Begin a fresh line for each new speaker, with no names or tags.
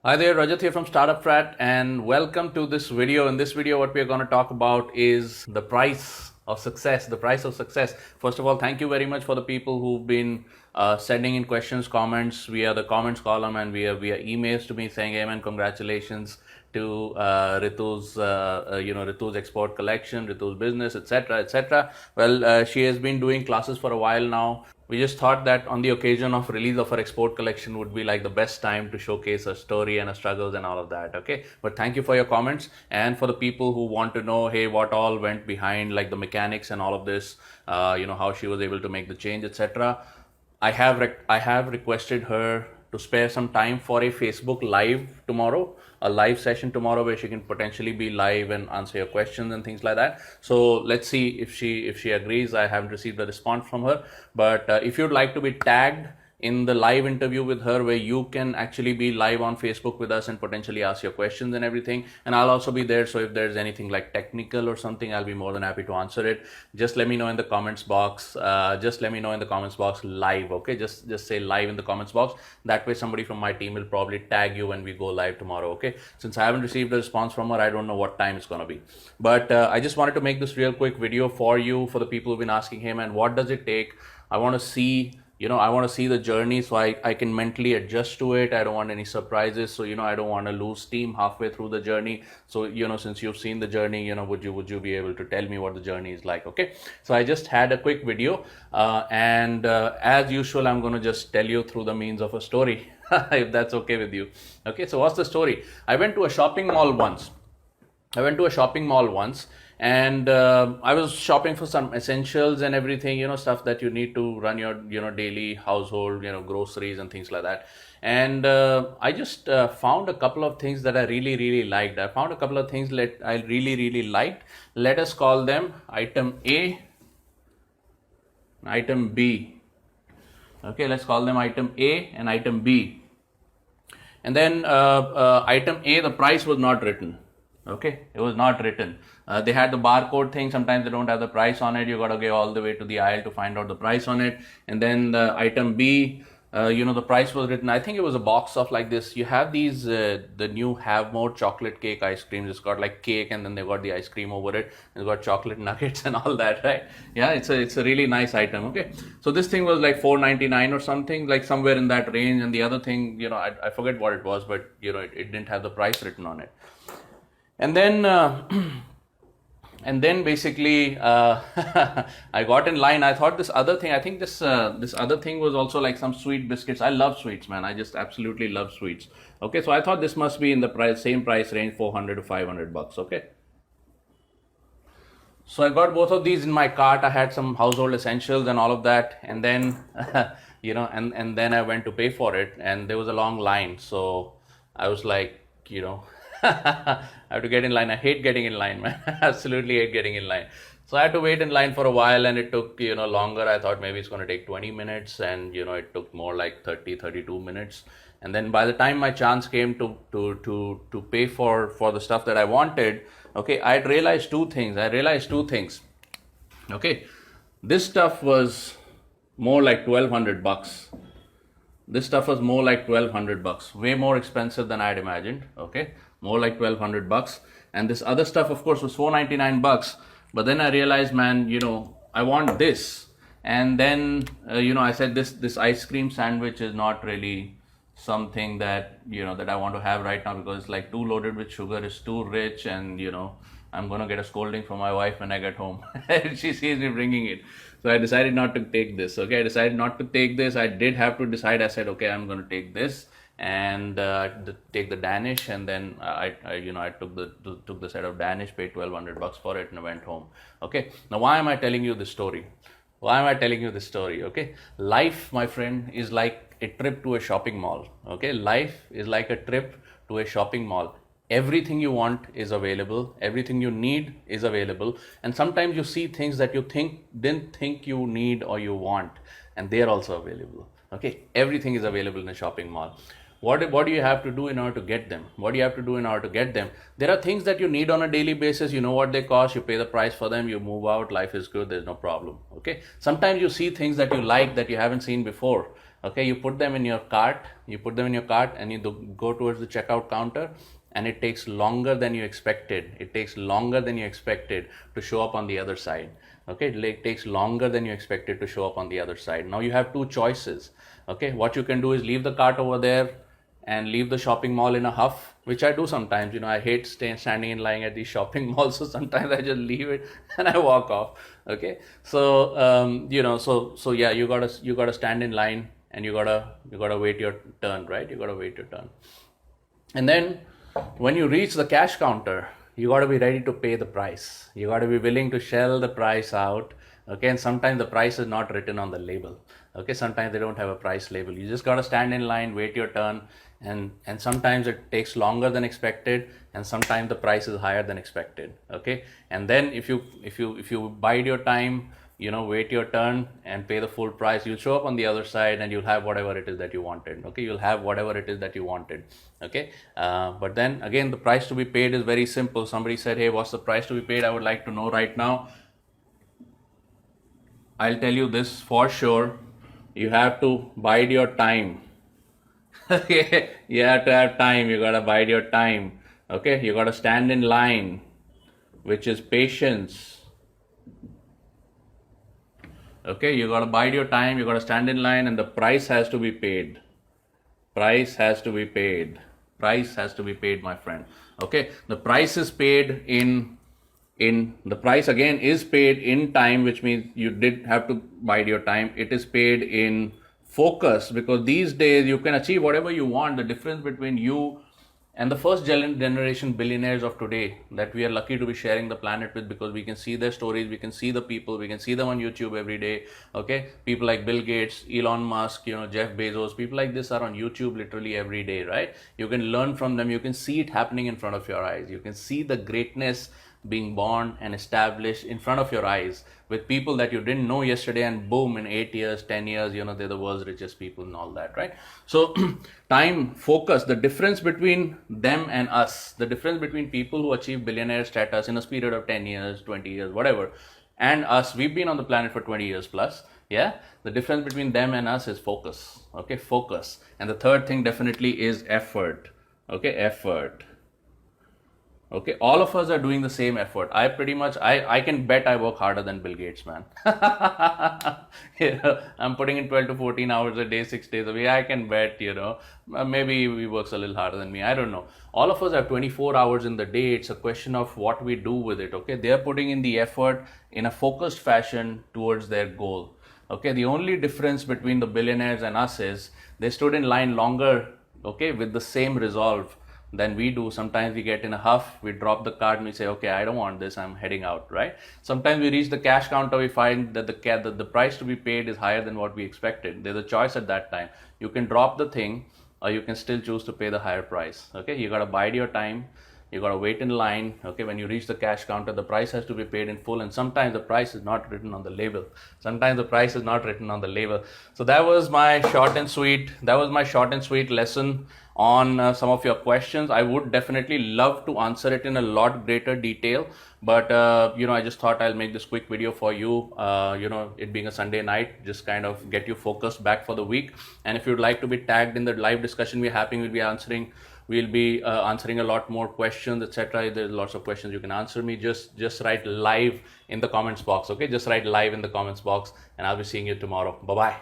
Hi there, Rajat here from Startup Frat, and welcome to this video. In this video, what we are going to talk about is the price of success. The price of success. First of all, thank you very much for the people who've been sending in questions, comments via the comments column and via emails to me saying, "Hey man, congratulations to Ritu's export collection, Ritu's business, etc., etc." Well, she has been doing classes for a while now. We just thought that on the occasion of release of our export collection would be like the best time to showcase her story and her struggles and all of that. Okay, but thank you for your comments, and for the people who want to know, hey, what all went behind, like the mechanics and all of this, how she was able to make the change, etc. I have requested her to spare some time for a Facebook live tomorrow, a live session tomorrow where she can potentially be live and answer your questions and things like that. So let's see if she agrees. I haven't received a response from her, but if you'd like to be tagged in the live interview with her, where you can actually be live on Facebook with us and potentially ask your questions and everything, and I'll also be there, so if there's anything like technical or something, I'll be more than happy to answer it. Just let me know in the comments box. Just let me know in the comments box live. Okay, just say live in the comments box. That way somebody from my team will probably tag you when we go live tomorrow. Okay, since I haven't received a response from her, I don't know what time it's going to be, but I just wanted to make this real quick video for you, for the people who've been asking, hey man, what does it take? I want to see, I want to see the journey, so I can mentally adjust to it. I don't want any surprises, so I don't want to lose steam halfway through the journey. So since you've seen the journey, would you be able to tell me what the journey is like? Okay, so I just had a quick video, and as usual, I'm going to just tell you through the means of a story, if that's okay with you. Okay, so what's the story? I went to a shopping mall once. And I was shopping for some essentials and everything, stuff that you need to run your, daily household, groceries and things like that. And I just found a couple of things that I really, really liked. I found a couple of things that I really, really liked. Let us call them item A, item B. Okay, let's call them item A and item B. And then item A, the price was not written. Okay, it was not written. They had the barcode thing. Sometimes they don't have the price on it. You got to go all the way to the aisle to find out the price on it. And then the item B, the price was written. I think it was a box of like this. You have these, the new Have More chocolate cake ice creams. It's got like cake and then they've got the ice cream over it. It's got chocolate nuggets and all that, right? Yeah, it's a really nice item. Okay, so this thing was like $4.99 or something, like somewhere in that range. And the other thing, I forget what it was, but it didn't have the price written on it. And then basically I got in line. I thought this other thing, I think this other thing was also like some sweet biscuits. I love sweets, man. I just absolutely love sweets. Okay, so I thought this must be in the same price range, 400 to 500 bucks. Okay, so I got both of these in my cart. I had some household essentials and all of that, and then and then I went to pay for it, and there was a long line. So I was like, I have to get in line. I hate getting in line, man. Absolutely hate getting in line. So I had to wait in line for a while, and it took, longer. I thought maybe it's going to take 20 minutes, and, it took more like 32 minutes. And then by the time my chance came to pay for the stuff that I wanted, okay, I realized two things. Okay, this stuff was more like 1,200 bucks. This stuff was more like 1,200 bucks, way more expensive than I'd imagined. Okay, more like 1,200 bucks. And this other stuff, of course, was 499 bucks. But then I realized, man, I want this. And then, I said this ice cream sandwich is not really something that, that I want to have right now, because it's like too loaded with sugar, it's too rich, and, I'm going to get a scolding from my wife when I get home. She sees me bringing it. So I decided not to take this. Okay, I decided not to take this. I did have to decide. I said, okay, I'm going to take this and take the Danish. And then I took the set of Danish, paid 1,200 bucks for it, and I went home. Okay, now why am I telling you this story? Okay, life, my friend, is like a trip to a shopping mall. Okay, life is like a trip to a shopping mall. Everything you want is available. Everything you need is available. And sometimes you see things that you didn't think you need or you want, and they're also available. Okay, everything is available in a shopping mall. What do you have to do in order to get them? There are things that you need on a daily basis. You know what they cost. You pay the price for them. You move out. Life is good. There's no problem. Okay. Sometimes you see things that you like that you haven't seen before. Okay, you put them in your cart, and you go towards the checkout counter, and it takes longer than you expected. It takes longer than you expected to show up on the other side. Okay, it takes longer than you expected to show up on the other side. Now you have two choices. Okay, what you can do is leave the cart over there and leave the shopping mall in a huff, which I do sometimes. I hate standing in line at these shopping malls, so sometimes I just leave it and I walk off. Okay, so so yeah, you gotta stand in line, and you gotta wait your turn, right? You gotta wait your turn, and then when you reach the cash counter, you got to be ready to pay the price. You got to be willing to shell the price out. Okay, and sometimes the price is not written on the label. Okay, sometimes they don't have a price label. You just got to stand in line, wait your turn, and sometimes it takes longer than expected, and sometimes the price is higher than expected. Okay, and then if you bide your time, wait your turn and pay the full price, you'll show up on the other side and you'll have whatever it is that you wanted. Okay, you'll have whatever it is that you wanted. Okay, but then again, the price to be paid is very simple. Somebody said, hey, what's the price to be paid? I would like to know right now. I'll tell you this for sure. You have to bide your time. Okay, you have to have time. You gotta bide your time. Okay, you gotta stand in line, which is patience. Okay, you gotta bide your time, you gotta stand in line, and the price has to be paid. Price has to be paid. Price has to be paid, my friend. Okay, the price is paid in the price again is paid in time, which means you did have to bide your time. It is paid in focus, because these days you can achieve whatever you want. The difference between you and the first generation billionaires of today that we are lucky to be sharing the planet with, because we can see their stories, we can see the people, we can see them on YouTube every day. Okay, people like Bill Gates, Elon Musk, Jeff Bezos, people like this are on YouTube literally every day, right? You can learn from them. You can see it happening in front of your eyes. You can see the greatness being born and established in front of your eyes with people that you didn't know yesterday, and boom, in 8 years, 10 years, they're the world's richest people and all that, right? So time, focus, the difference between them and us, the difference between people who achieve billionaire status in a period of 10 years, 20 years, whatever, and us, we've been on the planet for 20 years plus. Yeah, the difference between them and us is focus. Okay, focus. And the third thing definitely is effort. Okay, effort. Okay, all of us are doing the same effort. I can bet I work harder than Bill Gates, man. I'm putting in 12 to 14 hours a day, 6 days a week. I can bet, maybe he works a little harder than me. I don't know. All of us have 24 hours in the day. It's a question of what we do with it. Okay, they're putting in the effort in a focused fashion towards their goal. Okay, the only difference between the billionaires and us is they stood in line longer, okay, with the same resolve than we do. Sometimes we get in a huff, we drop the card and we say, okay, I don't want this, I'm heading out, right? Sometimes we reach the cash counter, we find that the price to be paid is higher than what we expected. There's a choice at that time. You can drop the thing, or you can still choose to pay the higher price. Okay, you gotta bide your time. You gotta wait in line. Okay, when you reach the cash counter, the price has to be paid in full, and sometimes the price is not written on the label. Sometimes the price is not written on the label. So that was my short and sweet lesson on some of your questions. I would definitely love to answer it in a lot greater detail, but I just thought I'll make this quick video for you. It being a Sunday night, just kind of get you focused back for the week. And if you'd like to be tagged in the live discussion we're having, we'll be answering a lot more questions, etc. There's lots of questions you can answer me. Just write live in the comments box. Okay, just write live in the comments box, and I'll be seeing you tomorrow. Bye bye.